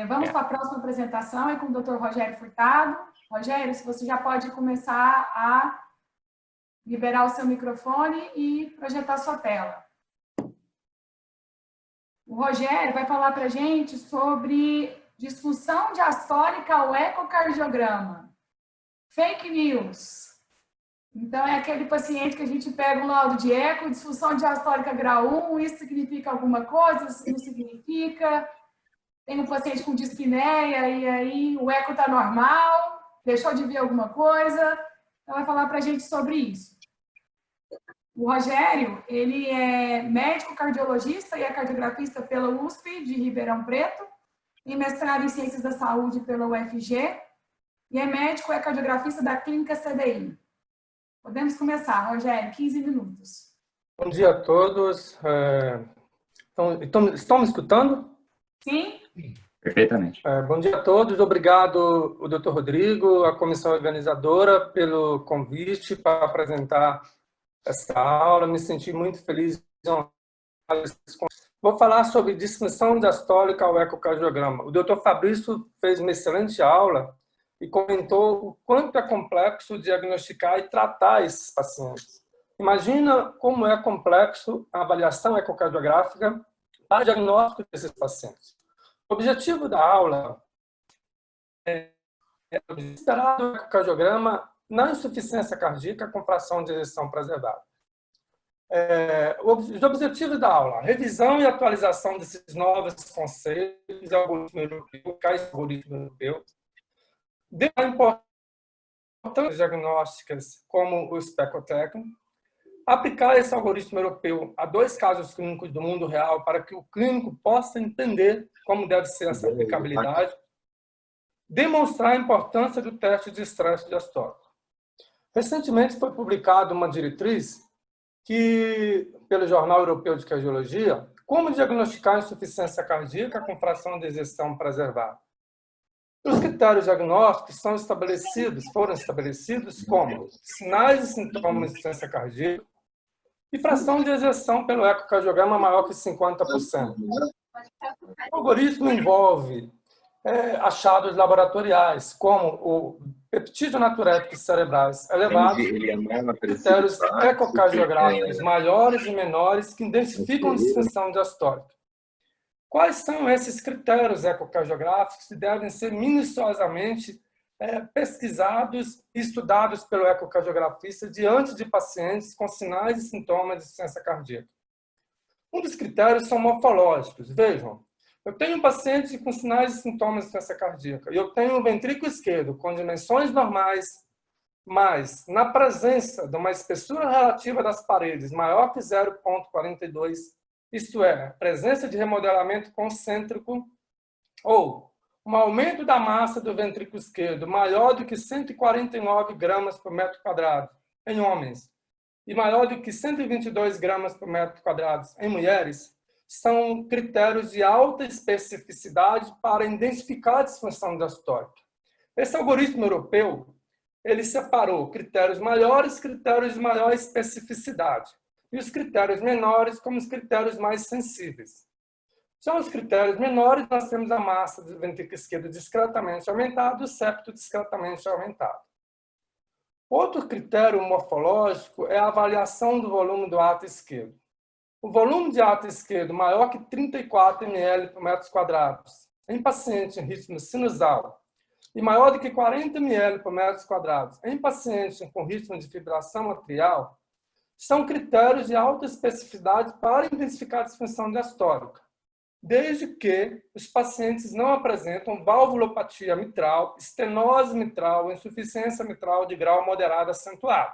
Vamos para a próxima apresentação, é com o Dr. Rogério Furtado. Rogério, se você já pode começar a liberar o seu microfone e projetar sua tela. O Rogério vai falar para a gente sobre disfunção diastólica ao ecocardiograma. Fake news. Então, é aquele paciente que a gente pega um laudo de eco, disfunção diastólica grau 1, isso significa alguma coisa, isso não significa. Tem um paciente com dispneia e aí o eco está normal, deixou de ver alguma coisa. Então, vai falar para a gente sobre isso. O Rogério, ele é médico cardiologista e é cardiografista pela USP de Ribeirão Preto, tem mestrado em Ciências da Saúde pela UFG e é médico e cardiografista da Clínica CDI. Podemos começar, Rogério, 15 minutos. Bom dia a todos. Estão me escutando? Sim. Perfeitamente. Bom dia a todos. Obrigado, o Dr. Rodrigo, a comissão organizadora, pelo convite para apresentar esta aula. Me senti muito feliz. Vou falar sobre disfunção diastólica ao ecocardiograma. O Dr. Fabrício fez uma excelente aula e comentou o quanto é complexo diagnosticar e tratar esses pacientes. Imagina como é complexo a avaliação ecocardiográfica para o diagnóstico desses pacientes. O objetivo da aula é considerar o ecocardiograma na insuficiência cardíaca com fração de ejeção preservada. Os objetivos da aula: revisão e atualização desses novos conceitos, algoritmo europeu, a importância diagnósticas como o especotécnico, aplicar esse algoritmo europeu a 2 casos clínicos do mundo real para que o clínico possa entender como deve ser essa aplicabilidade, demonstrar a importância do teste de estresse diastólico. Recentemente foi publicada uma diretriz pelo Jornal Europeu de Cardiologia, como diagnosticar insuficiência cardíaca com fração de ejeção preservada. Os critérios diagnósticos foram estabelecidos como sinais e sintomas de insuficiência cardíaca e fração de ejeção pelo ecocardiograma maior que 50%. O algoritmo envolve achados laboratoriais, como o peptídeo natriúricos cerebrais elevados, critérios ecocardiográficos maiores e menores que identificam disfunção diastólica. Quais são esses critérios ecocardiográficos que devem ser minuciosamente pesquisados e estudados pelo ecocardiografista diante de pacientes com sinais e sintomas de insuficiência cardíaca? Um dos critérios são morfológicos. Vejam, eu tenho um paciente com sinais e sintomas de insuficiência cardíaca e eu tenho um ventrículo esquerdo com dimensões normais, mas na presença de uma espessura relativa das paredes maior que 0,42, isto é, presença de remodelamento concêntrico, ou um aumento da massa do ventrículo esquerdo maior do que 149 gramas por metro quadrado em homens e maior do que 122 gramas por metro quadrado em mulheres, são critérios de alta especificidade para identificar a disfunção diastólica. Esse algoritmo europeu, ele separou critérios maiores, critérios de maior especificidade, e os critérios menores como os critérios mais sensíveis. São os critérios menores, nós temos a massa do ventrículo esquerdo discretamente aumentada e o septo discretamente aumentado. Outro critério morfológico é a avaliação do volume do ato esquerdo. O volume de ato esquerdo maior que 34 ml por metros quadrados em paciente em ritmo sinusal e maior do que 40 ml por metros quadrados em paciente com ritmo de fibrilação atrial são critérios de alta especificidade para identificar a disfunção diastólica, desde que os pacientes não apresentam valvulopatia mitral, estenose mitral ou insuficiência mitral de grau moderado acentuado.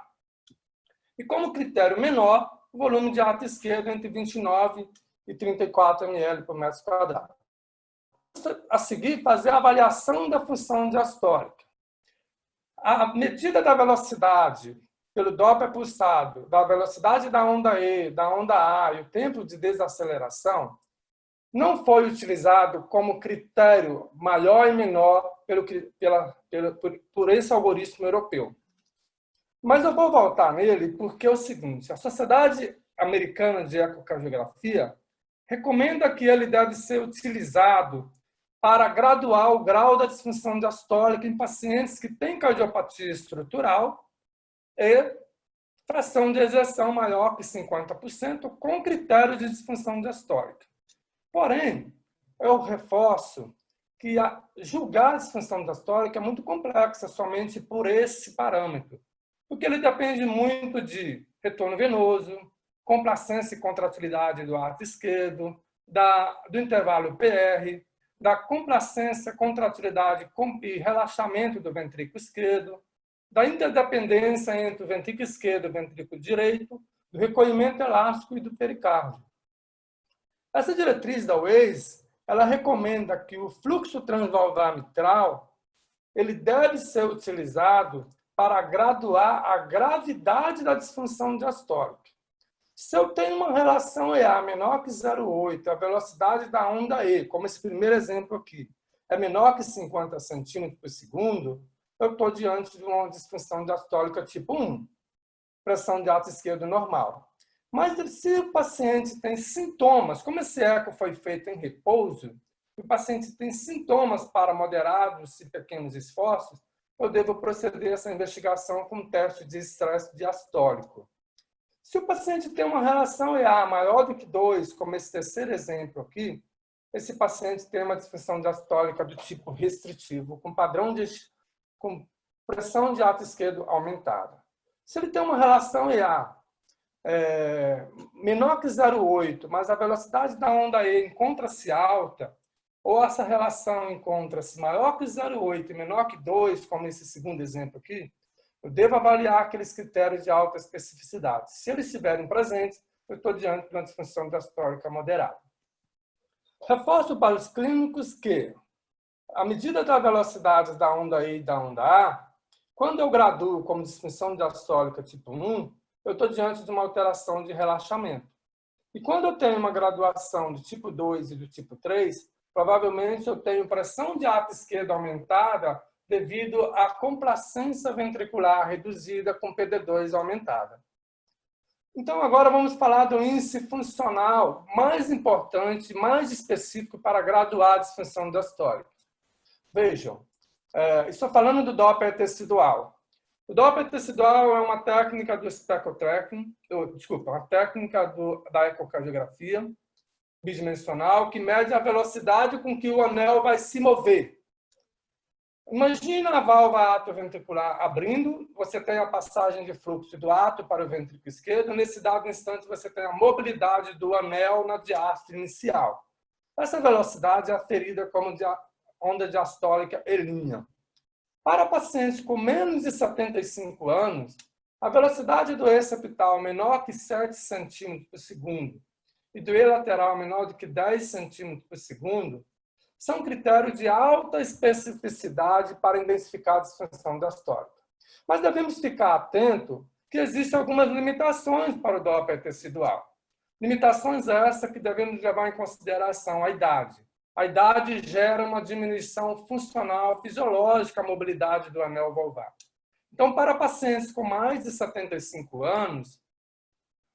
E como critério menor, o volume de ato esquerdo entre 29 e 34 ml por metro quadrado. A seguir, fazer a avaliação da função diastólica. A medida da velocidade pelo Doppler pulsado, da velocidade da onda E, da onda A e o tempo de desaceleração, não foi utilizado como critério maior e menor por esse algoritmo europeu. Mas eu vou voltar nele porque é o seguinte: a Sociedade Americana de Ecocardiografia recomenda que ele deve ser utilizado para graduar o grau da disfunção diastólica em pacientes que têm cardiopatia estrutural e fração de ejeção maior que 50%, com critério de disfunção diastólica. Porém, eu reforço que julgar a disfunção diastólica é muito complexa somente por esse parâmetro, porque ele depende muito de retorno venoso, complacência e contratilidade do ato esquerdo, do intervalo PR, da complacência, contratilidade e relaxamento do ventrículo esquerdo, da interdependência entre o ventrículo esquerdo e o ventrículo direito, do recolhimento elástico e do pericárdio. Essa diretriz da Waze, ela recomenda que o fluxo transvalvar mitral ele deve ser utilizado para graduar a gravidade da disfunção diastólica. Se eu tenho uma relação EA menor que 0,8, a velocidade da onda E, como esse primeiro exemplo aqui, é menor que 50 centímetros por segundo, eu estou diante de uma disfunção diastólica tipo 1, pressão de ato esquerdo normal. Mas se o paciente tem sintomas, como esse eco foi feito em repouso, o paciente tem sintomas para moderados e pequenos esforços, eu devo proceder a essa investigação com um teste de estresse diastólico. Se o paciente tem uma relação EA maior do que 2, como esse terceiro exemplo aqui, esse paciente tem uma disfunção diastólica do tipo restritivo, com pressão de ato esquerdo aumentada. Se ele tem uma relação EA menor que 0,8, mas a velocidade da onda E encontra-se alta, ou essa relação encontra-se maior que 0,8 e menor que 2, como esse segundo exemplo aqui, eu devo avaliar aqueles critérios de alta especificidade. Se eles estiverem presentes, eu estou diante de uma disfunção diastólica moderada. Reforço para os clínicos que, à medida da velocidade da onda E e da onda A, quando eu graduo como disfunção diastólica tipo 1, eu estou diante de uma alteração de relaxamento. E quando eu tenho uma graduação de tipo 2 e do tipo 3, provavelmente eu tenho pressão de ato esquerdo aumentada devido à complacência ventricular reduzida com PD2 aumentada. Então, agora vamos falar do índice funcional mais importante, mais específico para graduar a disfunção diastólica. Vejam, estou falando do Doppler tecidual. O Doppler tecidual é uma técnica do speckle tracking, uma técnica da ecocardiografia bidimensional que mede a velocidade com que o anel vai se mover. Imagina a válvula atrioventricular abrindo, você tem a passagem de fluxo do ato para o ventrículo esquerdo, nesse dado instante você tem a mobilidade do anel na diástole inicial. Essa velocidade é aferida como onda diastólica E'. Para pacientes com menos de 75 anos, a velocidade do E septal menor que 7 cm por segundo e do E lateral menor do que 10 cm por segundo são critérios de alta especificidade para identificar a disfunção diastólica. Mas devemos ficar atento que existem algumas limitações para o Doppler tecidual. Limitações essas que devemos levar em consideração a idade. A idade gera uma diminuição funcional fisiológica à mobilidade do anel valvar. Então, para pacientes com mais de 75 anos,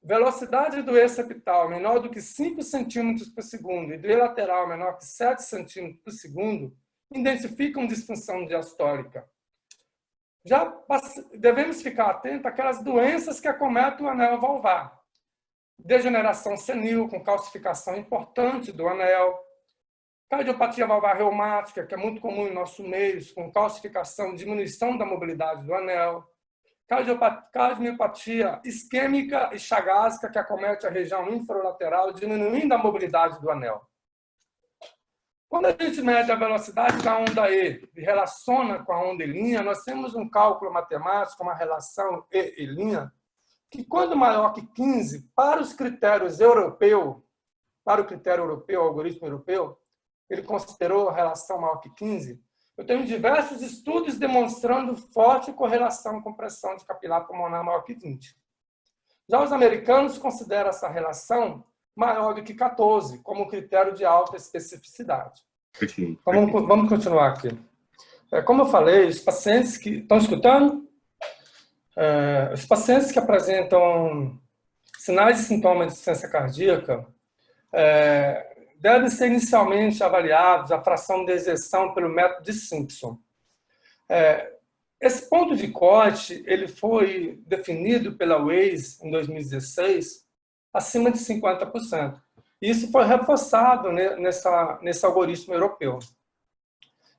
velocidade do E septal menor do que 5 cm por segundo e do E lateral menor que 7 cm por segundo identificam disfunção diastólica. Já devemos ficar atentos àquelas doenças que acometem o anel valvar. Degeneração senil com calcificação importante do anel, cardiopatia valvar reumática, que é muito comum em nosso meio, com calcificação, diminuição da mobilidade do anel, cardiomiopatia isquêmica e chagásica, que acomete a região infralateral, diminuindo a mobilidade do anel. Quando a gente mede a velocidade da onda E e relaciona com a onda E', nós temos um cálculo matemático, uma relação E', que quando maior que 15, para os critérios europeus, para o critério europeu, o algoritmo europeu, ele considerou a relação maior que 15, eu tenho diversos estudos demonstrando forte correlação com pressão de capilar pulmonar maior que 20. Já os americanos consideram essa relação maior do que 14, como critério de alta especificidade. Vamos continuar aqui. Como eu falei, os pacientes que... Estão escutando? Os pacientes que apresentam sinais e sintomas de insuficiência cardíaca, deve ser inicialmente avaliados a fração de ejeção pelo método de Simpson. Esse ponto de corte ele foi definido pela Waze em 2016 acima de 50%. Isso foi reforçado nesse algoritmo europeu.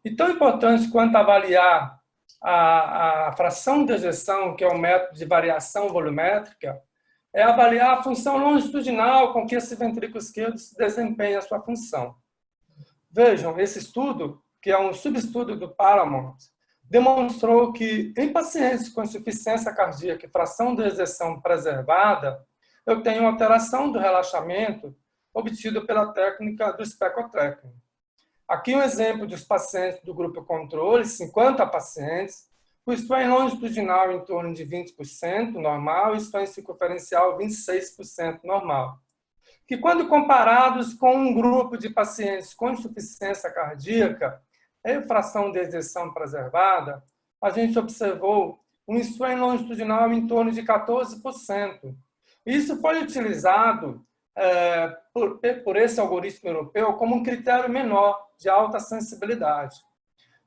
E tão importante quanto avaliar a fração de ejeção, que é o método de variação volumétrica, é avaliar a função longitudinal com que esse ventrículo esquerdo desempenha a sua função. Vejam, esse estudo, que é um subestudo do Paramount, demonstrou que, em pacientes com insuficiência cardíaca e fração de ejeção preservada, eu tenho alteração do relaxamento obtido pela técnica do specotracking. Aqui um exemplo dos pacientes do grupo controle, 50 pacientes, o strain longitudinal em torno de 20% normal e strain circunferencial 26% normal. Que quando comparados com um grupo de pacientes com insuficiência cardíaca e fração de ejeção preservada, a gente observou um strain longitudinal em torno de 14%. Isso foi utilizado por esse algoritmo europeu como um critério menor de alta sensibilidade.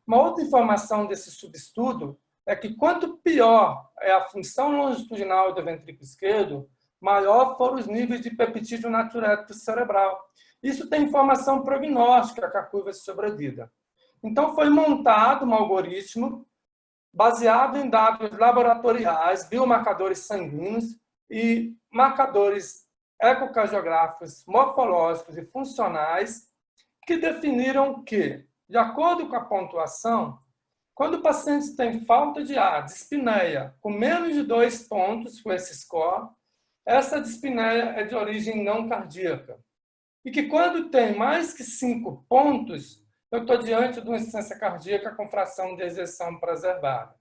Uma outra informação desse subestudo é que quanto pior é a função longitudinal do ventrículo esquerdo, maior foram os níveis de peptídeo natriurético cerebral. Isso tem informação prognóstica com a curva de sobrevida. Então, foi montado um algoritmo baseado em dados laboratoriais, biomarcadores sanguíneos e marcadores ecocardiográficos, morfológicos e funcionais que definiram que, de acordo com a pontuação, quando o paciente tem falta de ar, dispneia, com menos de 2 pontos com esse score, essa dispneia é de origem não cardíaca. E que quando tem mais que 5 pontos, eu estou diante de uma insuficiência cardíaca com fração de ejeção preservada.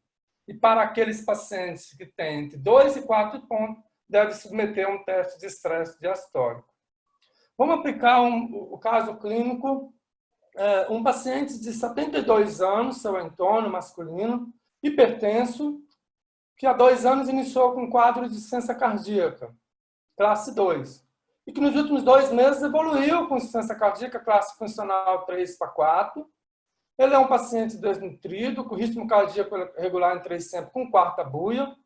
E para aqueles pacientes que têm entre 2 e 4 pontos, deve submeter a um teste de estresse diastólico. Vamos aplicar o caso clínico. Um paciente de 72 anos, seu Antônio, masculino, hipertenso, que há 2 anos iniciou com um quadro de insuficiência cardíaca, classe 2, e que nos últimos 2 meses evoluiu com insuficiência cardíaca, classe funcional 3 para 4. Ele é um paciente desnutrido, com ritmo cardíaco regular em 3 sempre com quarta buia,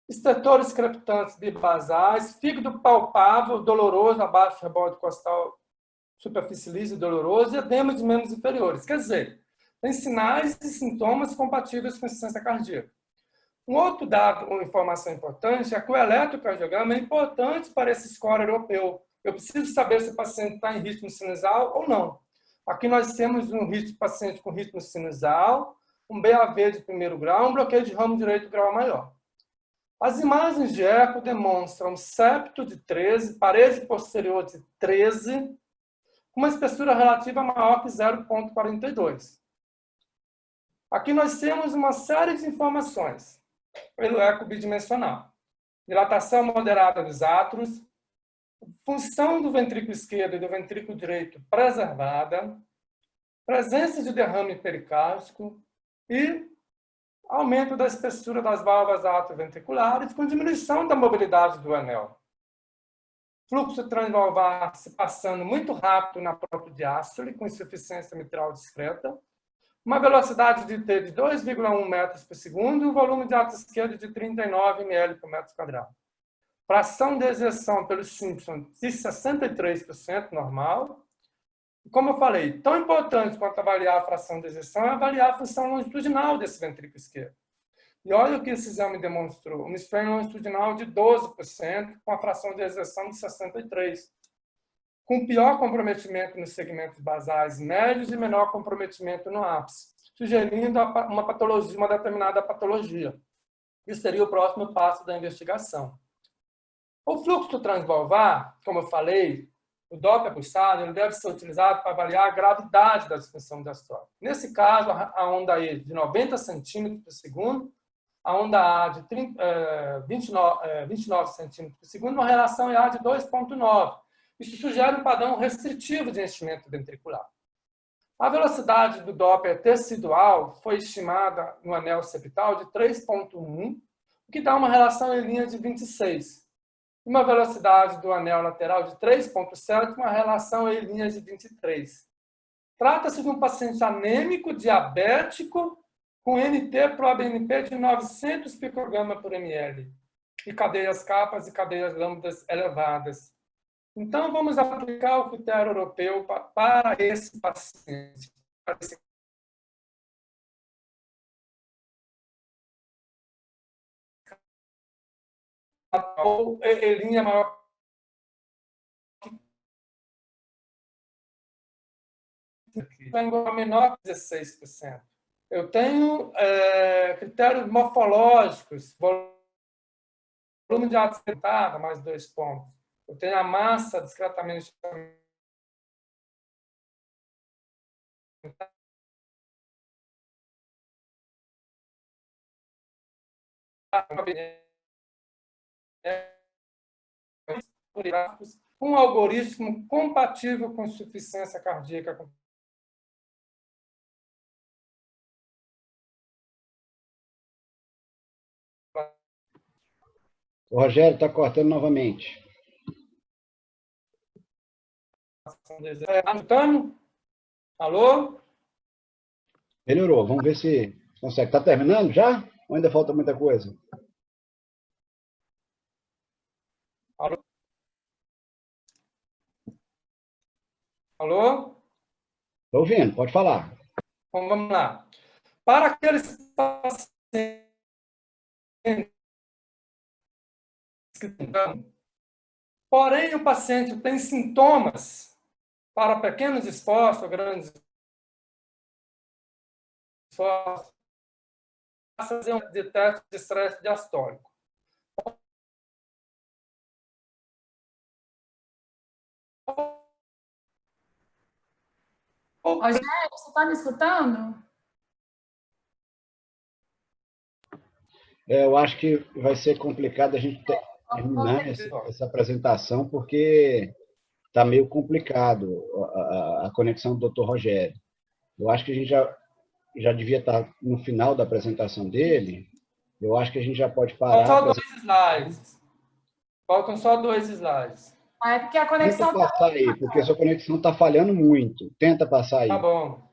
estertores crepitantes bibasais, fígado palpável, doloroso, abaixo do reborde costal, superfície lisa e doloroso, e edema de membros inferiores. Quer dizer, tem sinais e sintomas compatíveis com insuficiência cardíaca. Um outro dado, uma informação importante, é que o eletrocardiograma é importante para esse score europeu. Eu preciso saber se o paciente está em ritmo sinusal ou não. Aqui nós temos um paciente com ritmo sinusal, um BAV de primeiro grau, um bloqueio de ramo direito grau maior. As imagens de eco demonstram septo de 13, parede posterior de 13, com uma espessura relativa maior que 0,42. Aqui nós temos uma série de informações pelo eco bidimensional. Dilatação moderada dos átrios, função do ventrículo esquerdo e do ventrículo direito preservada, presença de derrame pericárdico e aumento da espessura das válvulas atrioventriculares com diminuição da mobilidade do anel. Fluxo transvalvar se passando muito rápido na protodiástole, com insuficiência mitral discreta, uma velocidade de T de 2,1 metros por segundo e um volume de ato esquerdo de 39 ml por metro quadrado. Fração de ejeção pelo Simpson de 63% normal. Como eu falei, tão importante quanto avaliar a fração de ejeção é avaliar a função longitudinal desse ventrículo esquerdo. E olha o que esse exame demonstrou. Um strain longitudinal de 12%, com a fração de ejeção de 63%. Com pior comprometimento nos segmentos basais médios e menor comprometimento no ápice, sugerindo uma patologia, uma determinada patologia. Isso seria o próximo passo da investigação. O fluxo transvalvar, como eu falei, o Doppler pulsado, ele deve ser utilizado para avaliar a gravidade da disfunção diastólica. Nesse caso, a onda E de 90 centímetros por segundo, a onda A de 29 centímetros por segundo, uma relação EA de 2,9. Isso sugere um padrão restritivo de enchimento ventricular. A velocidade do Doppler tecidual foi estimada no anel septal de 3,1, o que dá uma relação em linha de 26. uma velocidade do anel lateral de 3,7, uma relação em linhas de 23. Trata-se de um paciente anêmico, diabético, com NT-proBNP de 900 picograma por ml, e cadeias capas e cadeias lambdas elevadas. Então, vamos aplicar o critério europeu para esse paciente. Ou linha maior que igual a menor que 16%. Eu tenho critérios morfológicos, volume de água sentada, mais 2 pontos. Eu tenho a massa discretamente um algoritmo compatível com insuficiência cardíaca. O Rogério está cortando novamente. Anotando? Alô? Melhorou. Vamos ver se consegue. Está terminando já? Ou ainda falta muita coisa? Alô? Alô? Estou ouvindo, pode falar. Então, vamos lá. Para aqueles pacientes que têm, porém o paciente tem sintomas para pequenos esforços ou grandes esforços, fazer um teste de estresse diastólico. Rogério, você está me escutando? Eu acho que vai ser complicado a gente terminar essa apresentação, porque está meio complicado a conexão do Dr. Rogério. Eu acho que a gente já devia estar no final da apresentação dele. Eu acho que a gente já pode parar. Faltam só 2 slides. Faltam só 2 slides. É porque a conexão Tenta passar aí, porque a sua conexão está falhando muito. Tenta passar aí. Tá bom.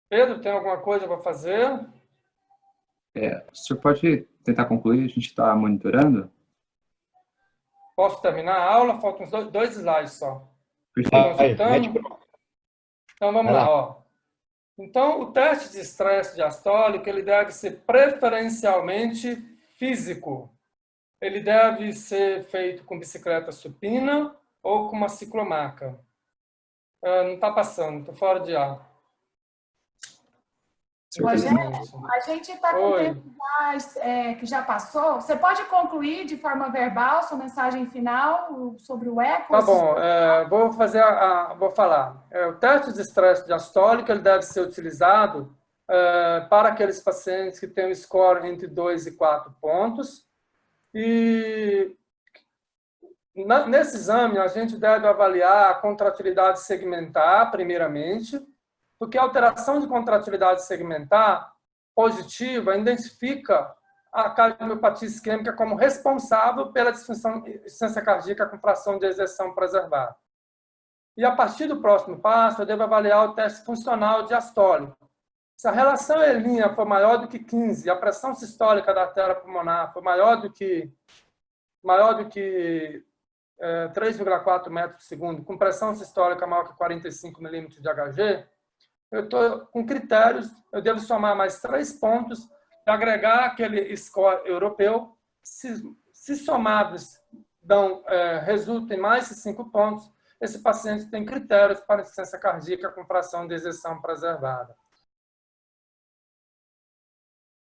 Pedro, tem alguma coisa para fazer? O senhor pode tentar concluir? A gente está monitorando? Posso terminar a aula? Faltam 2 slides só. Perfeito. Então, vamos lá. Ó. Então, o teste de estresse diastólico ele deve ser preferencialmente físico. Ele deve ser feito com bicicleta supina ou com uma ciclomaca. Não está passando, estou fora de ar. Rogério, a gente está com o tempo que já passou. Você pode concluir de forma verbal sua mensagem final sobre o eco? Tá bom, vou falar. O teste de estresse diastólico ele deve ser utilizado para aqueles pacientes que têm um score entre 2 e 4 pontos. E nesse exame, a gente deve avaliar a contratilidade segmentar, primeiramente, porque a alteração de contratilidade segmentar positiva identifica a cardiopatia isquêmica como responsável pela insuficiência cardíaca com fração de ejeção preservada. E a partir do próximo passo, eu devo avaliar o teste funcional diastólico. Se a relação E' for maior do que 15 e a pressão sistólica da artéria pulmonar for maior do que 3,4 metros por segundo, com pressão sistólica maior que 45 milímetros de Hg, eu estou com critérios, eu devo somar mais 3 pontos e agregar aquele score europeu. Se somados resultam em mais de 5 pontos, esse paciente tem critérios para insuficiência cardíaca com fração de ejeção preservada.